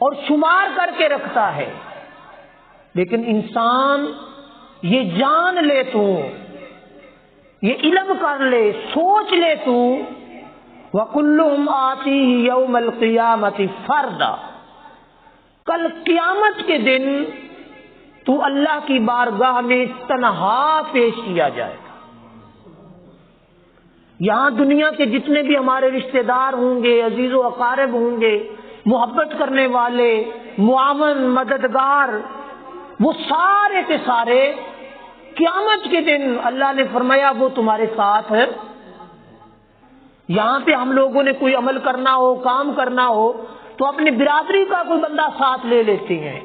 اور شمار کر کے رکھتا ہے، لیکن انسان یہ جان لے، تو یہ علم کر لے، سوچ لے تو وَكُلُّهُمْ آتِيهِ يَوْمَ الْقِيَامَةِ فَرْدًا، کل قیامت کے دن تو اللہ کی بارگاہ میں تنہا پیش کیا جائے گا۔ یہاں دنیا کے جتنے بھی ہمارے رشتہ دار ہوں گے، عزیز و اقارب ہوں گے، محبت کرنے والے، معاون، مددگار، وہ سارے کے سارے قیامت کے دن اللہ نے فرمایا وہ تمہارے ساتھ ہے۔ یہاں پہ ہم لوگوں نے کوئی عمل کرنا ہو، کام کرنا ہو، تو اپنی برادری کا کوئی بندہ ساتھ لے لیتے ہیں،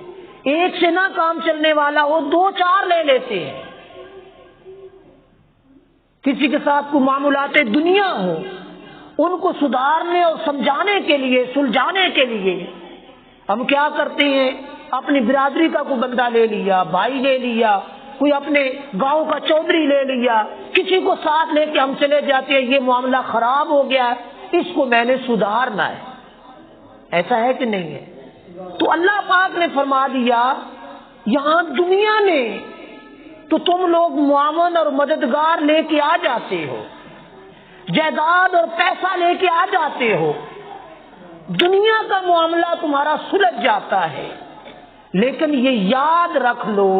ایک سے نہ کام چلنے والا ہو، دو چار لے لیتے ہیں۔ کسی کے ساتھ کوئی معاملات دنیا ہو، ان کو سدھارنے اور سمجھانے کے لیے، سلجھانے کے لیے ہم کیا کرتے ہیں، اپنی برادری کا کوئی بندہ لے لیا، بھائی لے لیا، کوئی اپنے گاؤں کا چودھری لے لیا، کسی کو ساتھ لے کے ہم چلے جاتے ہیں، یہ معاملہ خراب ہو گیا ہے، اس کو میں نے سدھارنا ہے۔ ایسا ہے کہ نہیں ہے؟ تو اللہ پاک نے فرما دیا یہاں دنیا میں تو تم لوگ معاون اور مددگار لے کے آ جاتے ہو، جائیداد اور پیسہ لے کے آ جاتے ہو، دنیا کا معاملہ تمہارا سلجھ جاتا ہے، لیکن یہ یاد رکھ لو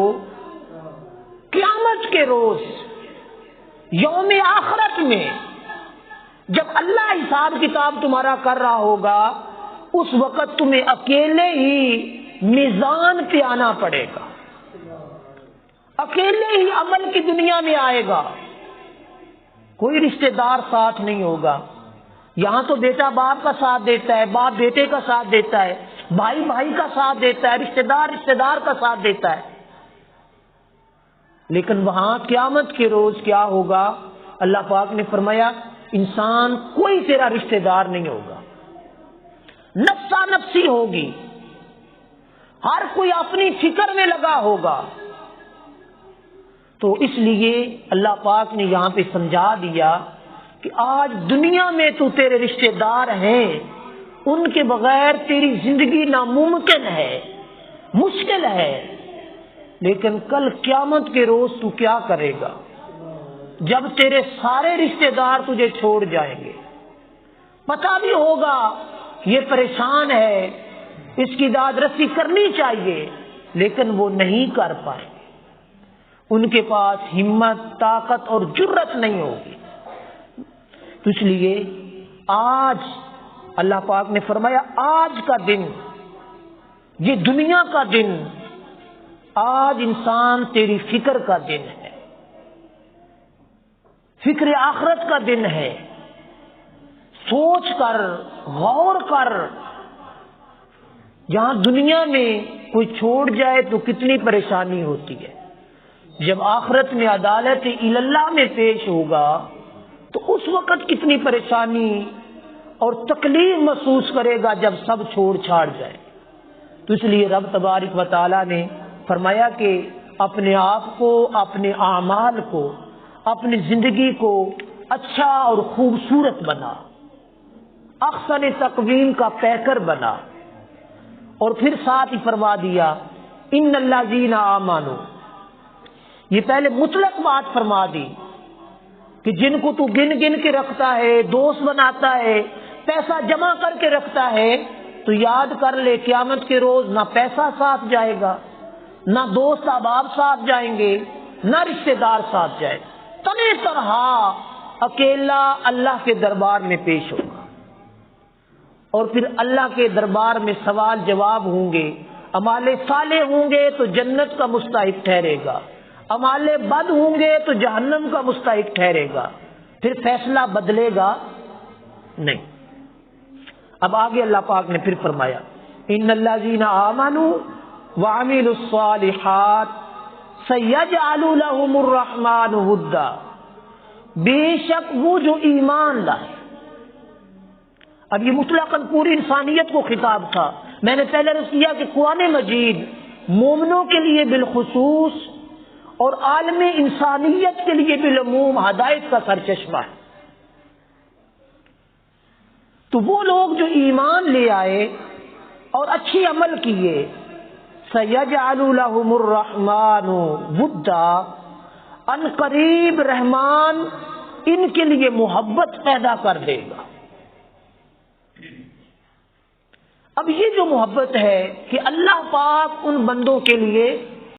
قیامت کے روز، یوم آخرت میں جب اللہ حساب کتاب تمہارا کر رہا ہوگا، اس وقت تمہیں اکیلے ہی میزان پہ آنا پڑے گا، اکیلے ہی عمل کی دنیا میں آئے گا، کوئی رشتہ دار ساتھ نہیں ہوگا۔ یہاں تو بیٹا باپ کا ساتھ دیتا ہے، باپ بیٹے کا ساتھ دیتا ہے، بھائی بھائی کا ساتھ دیتا ہے، رشتہ دار کا ساتھ دیتا ہے، لیکن وہاں قیامت کے روز کیا ہوگا؟ اللہ پاک نے فرمایا انسان کوئی تیرا رشتہ دار نہیں ہوگا، نفسا نفسی ہوگی، ہر کوئی اپنی فکر میں لگا ہوگا۔ تو اس لیے اللہ پاک نے یہاں پہ سمجھا دیا کہ آج دنیا میں تو تیرے رشتہ دار ہیں، ان کے بغیر تیری زندگی ناممکن ہے، مشکل ہے، لیکن کل قیامت کے روز تو کیا کرے گا جب تیرے سارے رشتہ دار تجھے چھوڑ جائیں گے؟ پتہ بھی ہوگا یہ پریشان ہے، اس کی داد رسی کرنی چاہیے، لیکن وہ نہیں کر پائیں گے، ان کے پاس ہمت، طاقت اور جرت نہیں ہوگی۔ تو اس لیے آج اللہ پاک نے فرمایا آج کا دن، یہ دنیا کا دن، آج انسان تیری فکر کا دن ہے، فکر آخرت کا دن ہے، سوچ کر، غور کر، جہاں دنیا میں کوئی چھوڑ جائے تو کتنی پریشانی ہوتی ہے، جب آخرت میں عدالت اللہ میں پیش ہوگا تو اس وقت کتنی پریشانی اور تکلیف محسوس کرے گا جب سب چھوڑ چھاڑ جائے۔ تو اس لیے رب تبارک و تعالی نے فرمایا کہ اپنے آپ کو، اپنے اعمال کو، اپنی زندگی کو اچھا اور خوبصورت بنا، احسن تقویم کا پیکر بنا، اور پھر ساتھ ہی فرما دیا ان الذین آمنوا، یہ پہلے مطلق بات فرما دی کہ جن کو تو گن گن کے رکھتا ہے، دوست بناتا ہے، پیسہ جمع کر کے رکھتا ہے، تو یاد کر لے قیامت کے روز نہ پیسہ ساتھ جائے گا، نہ دوست احباب ساتھ جائیں گے، نہ رشتہ دار ساتھ جائے گا، تنہا تنہا اکیلا اللہ کے دربار میں پیش ہوگا، اور پھر اللہ کے دربار میں سوال جواب ہوں گے۔ اعمال صالح ہوں گے تو جنت کا مستحق ٹھہرے گا، اعمال بد ہوں گے تو جہنم کا مستحق ٹھہرے گا، پھر فیصلہ بدلے گا نہیں۔ اب آگے اللہ پاک نے پھر فرمایا ان الذین آمنوا وعملوا الصالحات سیجعل لهم الرحمن ودا، بے شک وہ جو ایمان لائے۔ اب یہ مطلقاً پوری انسانیت کو خطاب تھا۔ میں نے پہلے عرض کیا کہ قرآن مجید مومنوں کے لیے بالخصوص اور عالم انسانیت کے لیے بالعموم ہدایت کا سرچشمہ ہے۔ تو وہ لوگ جو ایمان لے آئے اور اچھی عمل کیے، سَيَجْعَلُ لَهُمُ الرَّحْمَنُ وُدًّا، ان قریب رحمان ان کے لیے محبت پیدا کر دے گا۔ اب یہ جو محبت ہے کہ اللہ پاک ان بندوں کے لیے